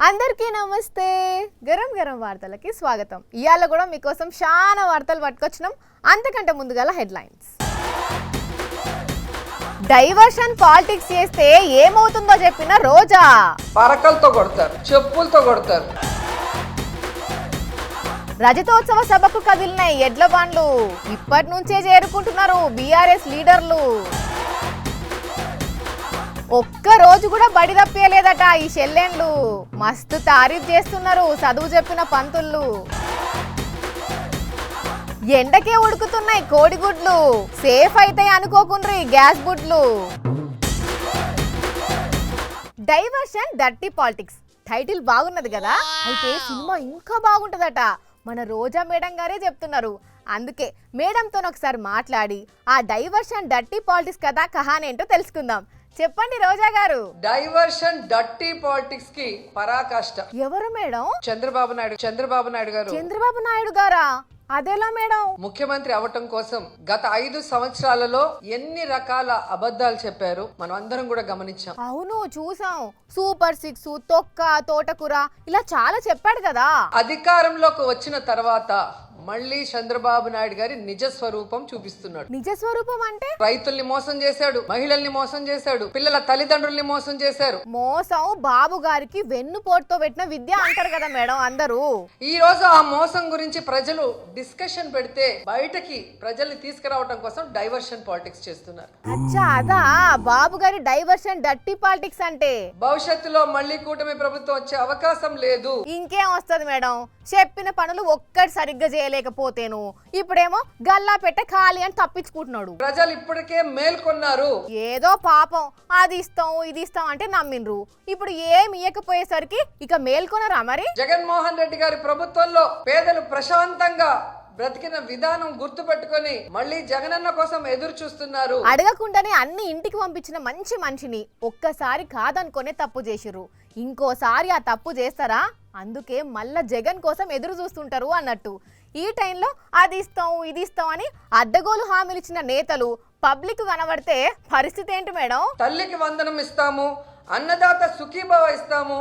అందరికీ నమస్తే. గరం గరం వార్తలకి స్వాగతం. ఇయాల కూడా మీకోసం చాలా వార్తలు పట్టుకొచ్చినాం. అంతకంటే ముందుగా హెడ్లైన్స్. డైవర్షన్ పాలిటిక్స్ చేస్తే ఏమవుతుందో చెప్పిన రోజా. పరకలతో కొడతారు, చెప్పులతో కొడతారు. రజతోత్సవ సభకు కదిలినాయి ఎడ్ల బండ్లు. ఇప్పటి నుంచే చేరుకుంటున్నారు బీఆర్ఎస్ లీడర్లు. ఒక్క రోజు కూడా బడి తప్పలేదట ఈ చెల్లెండ్లు. మస్తు తారీఫ్ చేస్తున్నారు చదువు చెప్పిన పంతుళ్ళు. ఎండకే ఉడుకుతున్నాయి కోడిగుడ్లు. సేఫ్ అయితే అనుకోకుండ్రి గ్యాస్ బుడ్లు. డైవర్షన్ డర్టీ పాలిటిక్స్ టైటిల్ బాగున్నది కదా, అయితే సినిమా ఇంకా బాగుంటుందట. మన రోజా మేడం గారే చెప్తున్నారు. అందుకే మేడంతో ఒకసారి మాట్లాడి ఆ డైవర్షన్ డర్టీ పాలిటిక్స్ కదా కహానేంటో తెలుసుకుందాం. చెప్పండి రోజా గారు. డైవర్షన్ డర్టీ పాలిటిక్స్ కి పరాకాష్ట ఎవరు మేడం? చంద్రబాబు నాయుడు గారు. చంద్రబాబు నాయుడు గారా? అదేలా మేడం? ముఖ్యమంత్రి అవటం కోసం గత 5 సంవత్సరాలలో ఎన్ని రకాల అబద్ధాలు చెప్పారు మనం అందరం కూడా గమనించాం. అవును, చూసాం. సూపర్ 6, తొక్క, తోటకూర ఇలా చాలా చెప్పాడు కదా. అధికారంలోకి వచ్చిన తర్వాత మళ్ళీ చంద్రబాబు నాయుడు గారి నిజ స్వరూపం చూపిస్తున్నాడు. నిజ స్వరూపం అంటే? రైతుల్ని మోసం చేశాడు, మహిళల్ని మోసం చేశాడు, పిల్లల తల్లిదండ్రుల్ని మోసం చేశారు. మోసం బాబు గారికి వెన్నుపోటుతో పెట్టిన విద్య అంటారు కదా మేడం అందరూ. ఈ రోజు ఆ మోసం గురించి ప్రజలు డిస్కషన్ పెడితే బయటకి ప్రజల్ని తీసుకురావడం కోసం డైవర్షన్ పాలిటిక్స్ చేస్తున్నారు. అచ్చా, అదా బాబు గారి డైవర్షన్ డర్టీ పాలిటిక్స్ అంటే? భవిష్యత్తులో మళ్ళీ కూటమి ప్రభుత్వం వచ్చే అవకాశం లేదు. ఇంకేం వస్తుంది మేడం? చెప్పిన పనులు ఒక్కటి సరిగ్గా చేయలేకపోతేను ఇప్పుడేమో గల్లా పెట్టే ఖాళీ అని తప్పించుకుంటున్నాడు. ప్రజలు ఇప్పటికే మేల్కొన్నారు. ఏదో పాపం అది ఇస్తాం ఇది ఇస్తాం అంటే నమ్మిండ్రు. ఇప్పుడు ఏమి ఇయ్యకపోయేసరికి ఇక మేల్కొనరా మరి? జగన్మోహన్ రెడ్డి గారి ప్రభుత్వంలో పేదలు ప్రశాంతంగా బ్రతికిన విధానం గుర్తు పెట్టుకొని మళ్ళీ జగనన్న కోసం ఎదురు చూస్తున్నారు. అడగకుండానే అన్ని ఇంటికి పంపించిన మంచి మనిషిని ఒక్కసారి కాదనుకునే తప్పు చేసిర్రు. ఇంకోసారి ఆ తప్పు చేస్తారా? అందుకే మళ్ళా జగన్ కోసం ఎదురు చూస్తుంటారు అన్నట్టు. ఈ టైంలో అది ఇస్తాం ఇది ఇస్తాం అని అడ్డగోలు హామీలు ఇచ్చిన నేతలు పబ్లిక్ కనబడితే పరిస్థితి ఏంటి మేడం? తల్లికి వందనం ఇస్తాము, అన్నదాత సుఖీభవ ఇస్తాము,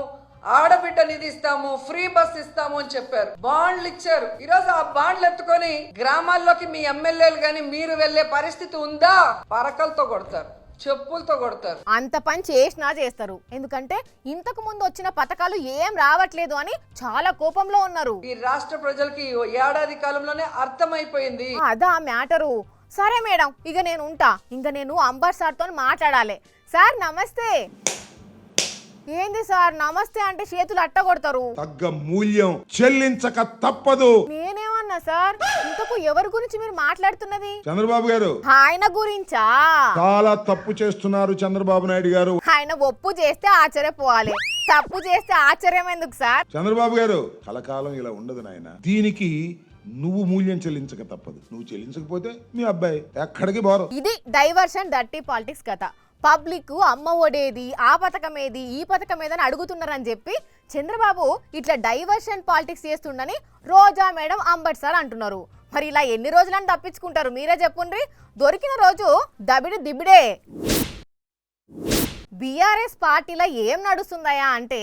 ఆడబిడ్డ నిధి ఇస్తాము, ఫ్రీ బస్ ఇస్తాము అని చెప్పారు. బాండ్లు ఇచ్చారు. ఈరోజు ఆ బాండ్లు ఎత్తుకొని గ్రామాల్లోకి మీ ఎమ్మెల్యేలు గాని మీరు వెళ్లే పరిస్థితి ఉందా? పరకలతో కొడతారు, చెప్పులతో కొడతారు. అంత పని చేసినా చేస్తారు. ఎందుకంటే ఇంతకు ముందు వచ్చిన పథకాలు ఏం రావట్లేదు అని చాలా కోపంలో ఉన్నారు. ఈ రాష్ట్ర ప్రజలకి ఏడాది కాలంలోనే అర్థమైపోయింది. అదా మ్యాటరు. సరే మేడం, ఇక నేను ఉంటా. ఇంకా నేను అంబర్ సార్తో మాట్లాడాలి. సార్ నమస్తే. ఏంది సార్ నమస్తే అంటే చేతులు అట్ట కొడతారు? తగ్గ మూల్యం చెల్లించక తప్పదు. నేనేమన్నా సార్? ఇంతకు ఎవరి గురించి మీరు మాట్లాడుతున్నది? చంద్రబాబు గారు. ఆయన గురించా? చాలా తప్పు చేస్తున్నారు చంద్రబాబు నాయుడు గారు. ఆయన ఒప్పు చేస్తే ఆశ్చర్యపోవాలి, తప్పు చేస్తే ఆశ్చర్యం ఎందుకు సార్? చంద్రబాబు గారు కలకాలం ఇలా ఉండదు నాయన. దీనికి నువ్వు మూల్యం చెల్లించక తప్పదు. నువ్వు చెల్లించకపోతే మీ అబ్బాయి ఎక్కడికి పోరు. ఇది డైవర్షన్ డర్టీ పాలిటిక్స్ కథ. పబ్లిక్ అమ్మ ఒడేది, ఆ పథకం ఏది, ఈ పథకం ఏదని అడుగుతున్నారని చెప్పి చంద్రబాబు ఇట్లా డైవర్షన్ పాలిటిక్స్ చేస్తుండని రోజా మేడం అంబట్ సార్ అంటున్నారు. మరి ఇలా ఎన్ని రోజులని తప్పించుకుంటారు మీరే చెప్పుండ్రి. దొరికిన రోజు దబిడి దిబిడే. బీఆర్ఎస్ పార్టీలో ఏం నడుస్తుందయా అంటే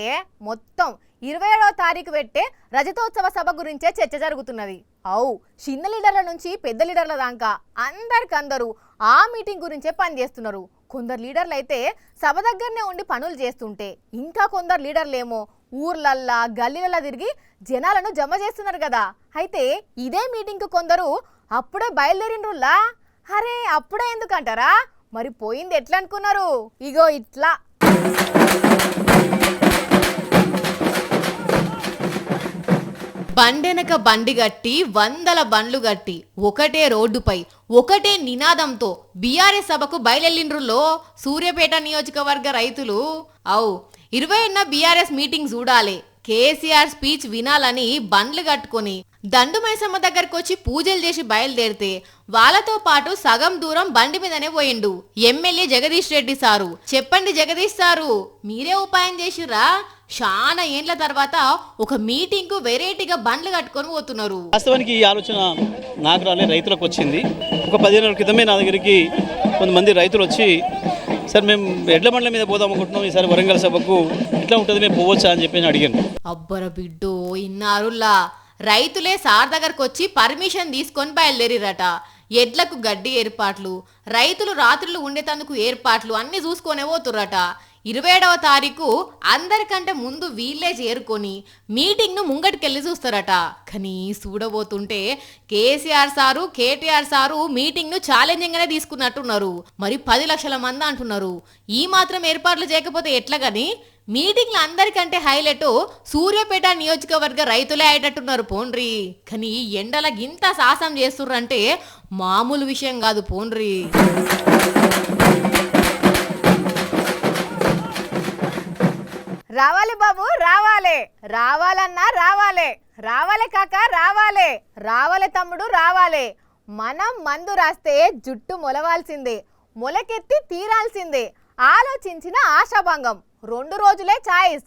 మొత్తం 27వ తారీఖు పెట్టే రజతోత్సవ సభ గురించే చర్చ జరుగుతున్నది. చిన్న లీడర్ల నుంచి పెద్ద లీడర్ల దాకా అందరికందరూ ఆ మీటింగ్ గురించే పనిచేస్తున్నారు. కొందరు లీడర్లు అయితే సభ దగ్గరనే ఉండి పనులు చేస్తుంటే, ఇంకా కొందరు లీడర్లేమో ఊర్లల్లా గల్లీలల్లా తిరిగి జనాలను జమ చేస్తున్నారు కదా. అయితే ఇదే మీటింగ్కు కొందరు అప్పుడే బయలుదేరినరులా. అరే అప్పుడే ఎందుకంటారా? మరి పోయింది ఎట్లా అనుకున్నారు? ఇగో ఇట్లా. బండెనక బండి గట్టి 100 బండ్లు గట్టి ఒకటే రోడ్డుపై ఒకటే నినాదంతో బీఆర్ఎస్ సభకు బయలుదేరిండ్రులో సూర్యాపేట నియోజకవర్గ రైతులు. 20న బీఆర్ఎస్ మీటింగ్ చూడాలి, కేసీఆర్ స్పీచ్ వినాలని బండ్లు కట్టుకొని దండుమైసమ్మ దగ్గరకు వచ్చి పూజలు చేసి బయలుదేరితే వాళ్ళతో పాటు సగం దూరం బండి మీదనే పోయిండు ఎమ్మెల్యే జగదీష్ రెడ్డి సారు. చెప్పండి జగదీష్ సారు, మీరే ఉపాయం చేసిర్రా? చాలా ఏండ్ల తర్వాత ఒక మీటింగ్ కు వెరైటీగా బండ్లు కట్టుకొని పోతున్నారు. వాస్తవానికి ఈ ఆలోచన నాకు రాలే, రైతులకు వచ్చింది. ఒక 15 రోజుల క్రితమే నా దగ్గరికి కొంతమంది రైతులు వచ్చి సార్ మేము ఎడ్ల బండ్ల మీద పోదాం అనుకుంటున్నాం ఈసారి వరంగల్ సభకు ఎట్లా ఉంటుంది మేము పోవచ్చా అని చెప్పి అడిగాను. అబ్బర బిడ్డో ఇన్నారులా రైతులే సార్ దగ్గరకు వచ్చి పర్మిషన్ తీసుకొని బయలుదేరిరట. ఎడ్లకు గడ్డి ఏర్పాట్లు, రైతులు రాత్రులు ఉండేటందుకు ఏర్పాట్లు అన్ని చూసుకొనే పోతుర్రట. 27వ తారీఖు అందరికంటే ముందు వీళ్ళే చేరుకొని మీటింగ్ను ముంగటికెళ్ళి చూస్తారట. కానీ చూడబోతుంటే కేసీఆర్ సారు కేటీఆర్ సారు మీటింగ్ను ఛాలెంజింగ్గానే తీసుకున్నట్టున్నారు. మరి 10 లక్షల మంది అంటున్నారు. ఈ మాత్రం ఏర్పాట్లు చేయకపోతే ఎట్లా కానీ మీటింగ్లు అందరికంటే హైలైట్ సూర్యాపేట నియోజకవర్గ రైతులే అయ్యేటట్టున్నారు పోండ్రి. కానీ ఎండల గింత సాహసం చేస్తుర్రంటే మామూలు విషయం కాదు పోండ్రి. రావాలి బాబు రావాలి, రావాలన్నా రావాలి, రావాలి కాక రావాలి, రావాలి తమ్ముడు రావాలి. మనం మందు రాస్తే జుట్టు మొలవాల్సిందే, మొలకెత్తి తీరాల్సిందే. ఆలోచించిన ఆశాభంగం 2 రోజులే ఛాయిస్.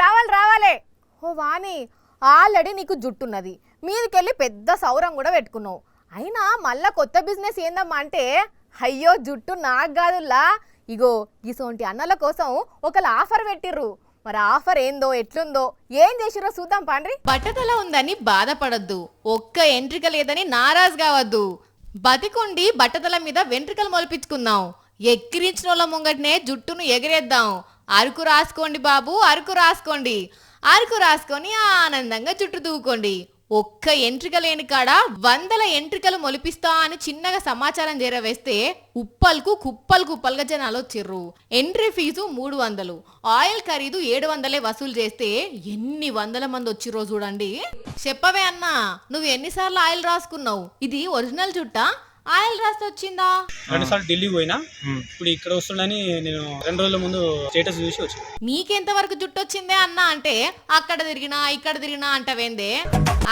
రావాలి రావాలి. ఓ వాణి, ఆల్రెడీ నీకు జుట్టున్నది, మీదికెళ్ళి పెద్ద సౌరం కూడా పెట్టుకున్నావు. అయినా మళ్ళా కొత్త బిజినెస్ ఏందమ్మా అంటే, అయ్యో జుట్టు నాకు కాదుల్లా, ఇగో గిసోంటి అన్నల కోసం ఒకళ్ళు ఆఫర్ పెట్టిర్రు. మరి ఆఫర్ ఏందో ఎట్లుందో ఏం చేసిరో చూద్దాం పండ్రి. బట్టతల ఉందని బాధపడద్దు, ఒక్క ఎంట్రిక లేదని నారాజు కావద్దు. బతికుండి బట్టతల మీద వెంట్రికలు మొలిపించుకుందాం. ఎక్కిరించిన వాళ్ళ ముంగటనే జుట్టును ఎగిరేద్దాం. అరకు రాసుకోండి బాబు, అరకు రాసుకోండి. అరకు రాసుకొని ఆనందంగా జుట్టు దూకోండి. ఒక్క ఎంట్రిక లేని కాడ 100 ఎంట్రికలు మొలిపిస్తా అని చిన్నగా సమాచారం చేరవేస్తే ఉప్పల్కు కుప్పలు కుప్పలుగా జనాలు వచ్చిర్రు. ఎంట్రీ ఫీజు 300, ఆయిల్ ఖరీదు 700 వసూలు చేస్తే ఎన్ని 100 మంది వచ్చిర్రో చూడండి. చెప్పవే అన్నా, నువ్వు ఎన్నిసార్లు ఆయిల్ రాసుకున్నావు? ఇది ఒరిజినల్ జుట్టా, ఆయిల్ రాస్తే వచ్చిందా? 2 సార్లు ఢిల్లీకి పోయినా, ఇప్పుడు ఇక్కడ వస్తుండని నేను 2 రోజుల ముందు స్టేటస్ చూసి వచ్చాను. నీకెంత వరకు జుట్టు వచ్చిందే అన్నా అంటే అక్కడ తిరిగినా ఇక్కడ తిరిగినా అంటవేందే?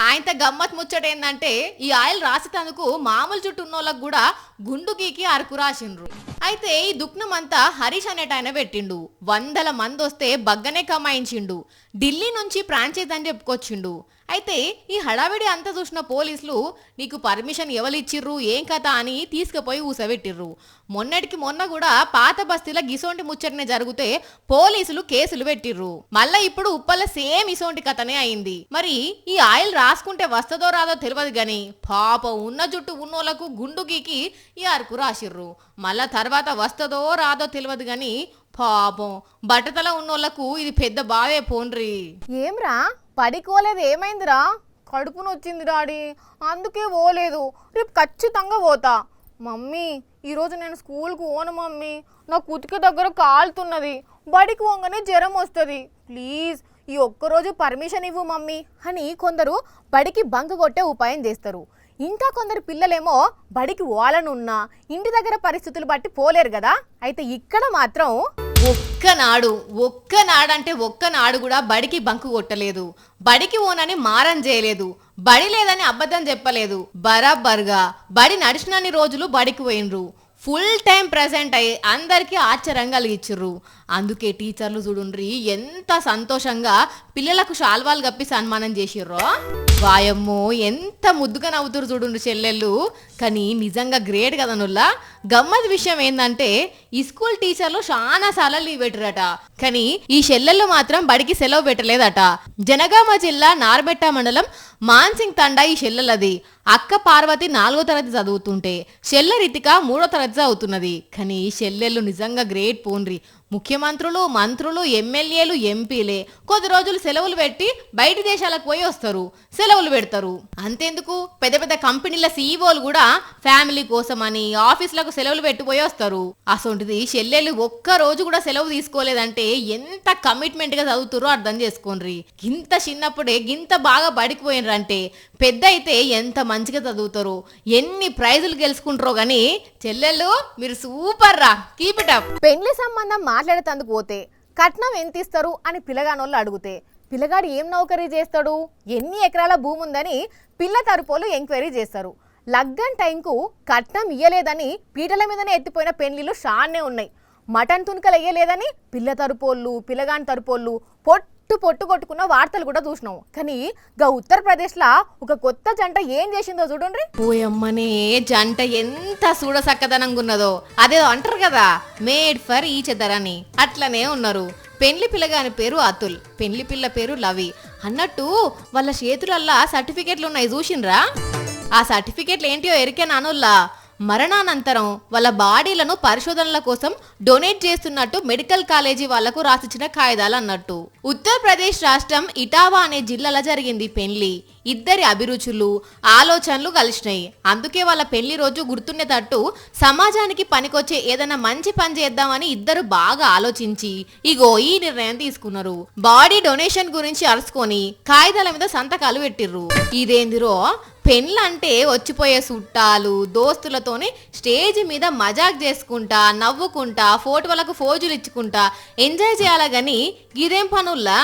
ఆయనతో గమ్మత్ ముచ్చట ఏందంటే, ఈ ఆయిల్ రాసేటందుకు మామూలు జుట్టు ఉన్నోళ్ళకు కూడా గుండు గీకి అరకు రాసిండ్రు. అయితే ఈ దుఃఖమంతా హరీష్ అనేటాయన పెట్టిండు. 100 మంది వస్తే బగ్గనే కమాయించిండు. ఢిల్లీ నుంచి ఫ్రాంచైజ్ అని చెప్పుకొచ్చిండు. అయితే ఈ హడావిడి అంతా చూసిన పోలీసులు నీకు పర్మిషన్ ఎవరిచ్చిర్రు ఏం కథ అని తీసుకుపోయి ఊసబెట్టిర్రు. మొన్నటికి మొన్న కూడా పాత బస్తీల గిసోంటి ముచ్చటనే జరిగితే పోలీసులు కేసులు పెట్టిర్రు. మళ్ళా ఇప్పుడు ఉప్పల్ల సేమ్ ఇసోంటి కథనే అయింది. మరి ఈ ఆయిల్ రాసుకుంటే వస్తదో రాదో తెలియదు గాని పాపం ఉన్న జుట్టు ఉన్నోళ్లకు గుండు గీకి ఈ అరకు రాసిర్రు. మళ్ళా తర్వాత వస్తదో రాదో తెలియదు గాని పాపం బట్టతల ఉన్నోళ్లకు ఇది పెద్ద బావే పోండ్రి. ఏమ్రా పడికోలేదు, ఏమైందిరా? కడుపు నొచ్చింది డాడీ, అందుకే పోలేదు. రేపు ఖచ్చితంగా పోతా. మమ్మీ ఈరోజు నేను స్కూల్కి పోను మమ్మీ, నా కుతికి దగ్గర కాలుతున్నది, బడికి పోగానే జ్వరం వస్తుంది, ప్లీజ్ ఈ ఒక్కరోజు పర్మిషన్ ఇవ్వు మమ్మీ అని కొందరు బడికి బంక్ కొట్టే ఉపాయం చేస్తారు. ఇంకా కొందరు పిల్లలేమో బడికి పోవాలనున్నా ఇంటి దగ్గర పరిస్థితులు బట్టి పోలేరు కదా. అయితే ఇక్కడ మాత్రం ఒక్కనాడంటే ఒక్కనాడు కూడా బడికి బంకు కొట్టలేదు, బడికి ఓనని మారం చేయలేదు, బడి లేదని అబద్ధం చెప్పలేదు. బరాబర్గా బడి నడిచినన్ని రోజులు బడికి పోయినరు. ఫుల్ టైం ప్రెసెంట్ అయ్యి అందరికీ ఆశ్చర్యం కలిగించరు. అందుకే టీచర్లు చూడుండ్రి ఎంత సంతోషంగా పిల్లలకు శాల్వాలు కప్పి సన్మానం చేసిర్రో. వాయమ్మో ఎంత ముద్దుగా నవ్వుతురు చూడుండ్రి చెల్లెళ్ళు. కానీ నిజంగా గ్రేట్ కదా నుల్లా. గమ్మత్ విషయం ఏంటంటే ఈ స్కూల్ టీచర్లు చాలా సార్లు లీవ్ పెట్టరట, కానీ ఈ చెల్లెళ్ళు మాత్రం బడికి సెలవు పెట్టలేదట. జనగామ జిల్లా నార్బెట్ట మండలం మాన్సింగ్ తండా ఈ చెల్లెలది. అక్క పార్వతి 4వ తరగతి చదువుతుంటే చెల్లె రితిక 3వ తరగతి చదువుతున్నది. కానీ ఈ చెల్లెళ్ళు నిజంగా గ్రేట్ పోన్రి. ముఖ్యమంత్రులు, మంత్రులు, ఎమ్మెల్యేలు, ఎంపీలే కొద్ది రోజులు సెలవులు పెట్టి బయటి దేశాలకు పోయి వస్తారు, సెలవులు పెడతారు. అంతేందుకు పెద్ద పెద్ద కంపెనీల సీఈఓలు కూడా ఫ్యామిలీ కోసమని ఆఫీసులకు సెలవులు పెట్టిపోయి వస్తారు. అసొంటిది చెల్లెళ్ళు ఒక్క రోజు కూడా సెలవు తీసుకోలేదంటే ఎంత కమిట్మెంట్ గా చదువుతారో అర్థం చేసుకోండి. గింత చిన్నప్పుడే గింత బాగా బడికిపోయినరంటే పెద్ద అయితే ఎంత మంచిగా చదువుతారో, ఎన్ని ప్రైజులు గెలుచుకుంటారో. గానీ చెల్లెళ్ళు మీరు సూపర్ రా, కీప్ ఇట్ అప్. పెళ్లి సంబంధం మాట్లాడేందుకు పోతే కట్నం ఎంత ఇస్తారు అని పిల్లగానోళ్ళు అడిగితే పిల్లగాడు ఏం నౌకరీ చేస్తాడు, ఎన్ని ఎకరాల భూమి ఉందని పిల్ల తరపోలు ఎంక్వైరీ చేస్తారు. లగ్గన్ టైంకు కట్నం ఇయ్యలేదని పీటల మీదనే ఎత్తిపోయిన పెళ్లిళ్ళు షాన్నే ఉన్నాయి. మటన్ తునకలు ఇయ్యలేదని పిల్ల తరపోళ్ళు, పిల్లగాని తరపోళ్ళు పొట్టు పొట్టు పొట్టు కొట్టుకున్న వార్తలు కూడా చూసినాం. కానీ గా ఉత్తరప్రదేశ్లో ఒక కొత్త జంట ఏం చేసిందో చూడండి. పోయమ్మనే జంట ఎంత చూడసక్కదనంగా ఉన్నదో. అదేదో అంటారు కదా, మేడ్ ఫర్ ఈచ్ అదర్ అని, అట్లనే ఉన్నారు. పెళ్లి పిల్లగాని పేరు అతుల్, పెళ్లి పిల్ల పేరు లవి అన్నట్టు వాళ్ళ చేతులల్లా సర్టిఫికెట్లు ఉన్నాయి చూసిండ్రా. ఆ సర్టిఫికెట్లు ఏంటియో ఎరికేనానుల్లా మరణానంతరం వాళ్ళ బాడీలను పరిశోధనల కోసం డొనేట్ చేస్తున్నట్టు మెడికల్ కాలేజీ వాళ్లకు రాసిచ్చిన కాయిదాలు అన్నట్టు. ఉత్తరప్రదేశ్ రాష్ట్రం ఇటావా అనే జిల్లాలో జరిగింది పెళ్లి. ఇద్దరి అభిరుచులు ఆలోచనలు కలిసినాయి. అందుకే వాళ్ళ పెళ్లి రోజు గుర్తుండేటట్టు సమాజానికి పనికొచ్చే ఏదైనా మంచి పని చేద్దామని ఇద్దరు బాగా ఆలోచించి ఇగో ఈ నిర్ణయం తీసుకున్నారు. బాడీ డొనేషన్ గురించి అరుచుకొని కాగితాల మీద సంతకాలు పెట్టిర్రు. ఇదేందిరో, పెళ్ళంటే వచ్చిపోయే చుట్టాలు దోస్తులతోని స్టేజ్ మీద మజాక్ చేసుకుంటా నవ్వుకుంటా ఫోటోలకు ఫోజులు ఇచ్చుకుంటా ఎంజాయ్ చేయాలా గాని గిదేం పనుల్లా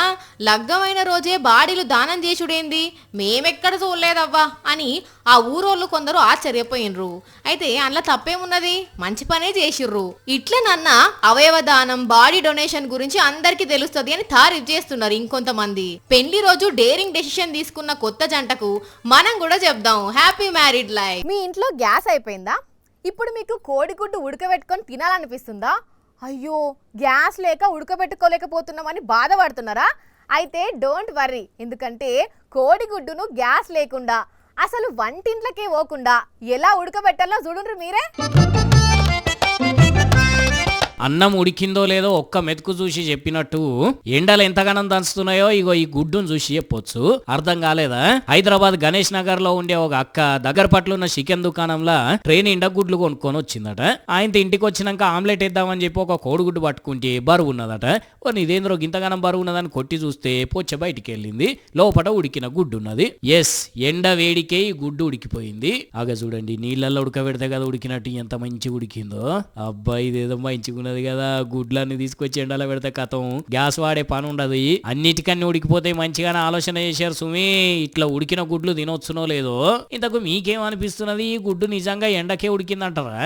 లగ్గమైన రోజే బాడీలు దానం చేసుడేంది, మేమెక్కడ చూడలేదవ్వా అని ఆ ఊరోళ్ళు కొందరు ఆశ్చర్యపోయినరు. అయితే అందులో తప్పేమున్నది, మంచి పనే చేసిర్రు. ఇట్లనన్న అవయవ దానం బాడీ డొనేషన్ గురించి అందరికీ తెలుస్తుంది అని తారీఫ్ చేస్తున్నారు ఇంకొంతమంది. పెళ్లి రోజు డేరింగ్ డెసిషన్ తీసుకున్న కొత్త జంటకు మనం కూడా చెప్దాం హ్యాపీ మ్యారీడ్ లైఫ్. మీ ఇంట్లో గ్యాస్ అయిపోయిందా? ఇప్పుడు మీకు కోడిగుడ్డు ఉడకబెట్టుకొని తినాలనిపిస్తుందా? అయ్యో గ్యాస్ లేక ఉడకబెట్టుకోలేకపోతున్నామని బాధపడుతున్నారా? అయితే డోంట్ వర్రీ, ఎందుకంటే కోడిగుడ్డును గ్యాస్ లేకుండా అసలు వంటింట్లకే పోకుండా ఎలా ఉడకబెట్టాలో చూడండి మీరే. అన్నం ఉడికిందో లేదో ఒక్క మెతుకు చూసి చెప్పినట్టు ఎండలు ఎంతగానం దంచుతున్నాయో ఇగో ఈ గుడ్డును చూసి చెప్పొచ్చు. అర్థం కాలేదా? హైదరాబాద్ గణేష్ నగర్ లో ఉండే ఒక అక్క దగ్గర పట్ల ఉన్న చికెన్ దుకాణంలో ట్రైన్ ఇండ గుడ్లు కొనుక్కొని వచ్చిందట. ఆయన ఇంటికి వచ్చినాక ఆమ్లెట్ వేద్దామని చెప్పి ఒక కోడిగుడ్డు పట్టుకుంటే బరువు ఉన్నదట. ఇదేంద్రో గింతగానం బరువు ఉన్నదని కొట్టి చూస్తే పొచ్చ బయటికి వెళ్ళింది, లోపల ఉడికిన గుడ్డు ఉన్నది. ఎస్, ఎండ వేడికే ఈ గుడ్డు ఉడికిపోయింది. ఆగ చూడండి, నీళ్ళల్లో ఉడకబెడితే కదా ఉడికినట్టు ఎంత మంచి ఉడికిందో. అబ్బాయి ఇదేదో మంచిగా కదా. గుడ్లన్నీ తీసుకొచ్చి ఎండలో పెడితే కథం గ్యాస్ వాడే పని ఉండదు. అన్నిటికన్నీ ఉడికిపోతే మంచిగానే ఆలోచన చేశారు సుమి. ఇట్లా ఉడికిన గుడ్లు తినొచ్చునో లేదో. ఇంతకు మీకేమనిపిస్తున్నది, ఈ గుడ్డు నిజంగా ఎండకే ఉడికిందంటారా?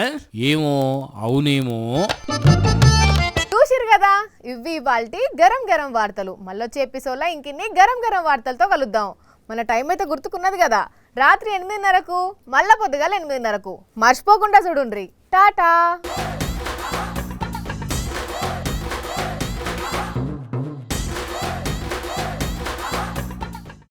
ఏమో, అవునేమో. చూసిరు కదా, ఇవి ఇవాల్టి గరం గరం వార్తలు. మళ్ళొచ్చే ఎపిసోడ్లో ఇంకిన్ని గరం గరం వార్తలతో కలుద్దాం. మన టైం అయితే గుర్తుకున్నది కదా, రాత్రి 8:30కు మళ్ళా పొద్దుగాల 8:30కు. మర్చిపోకుండా చూడుండ్రి. టాటా.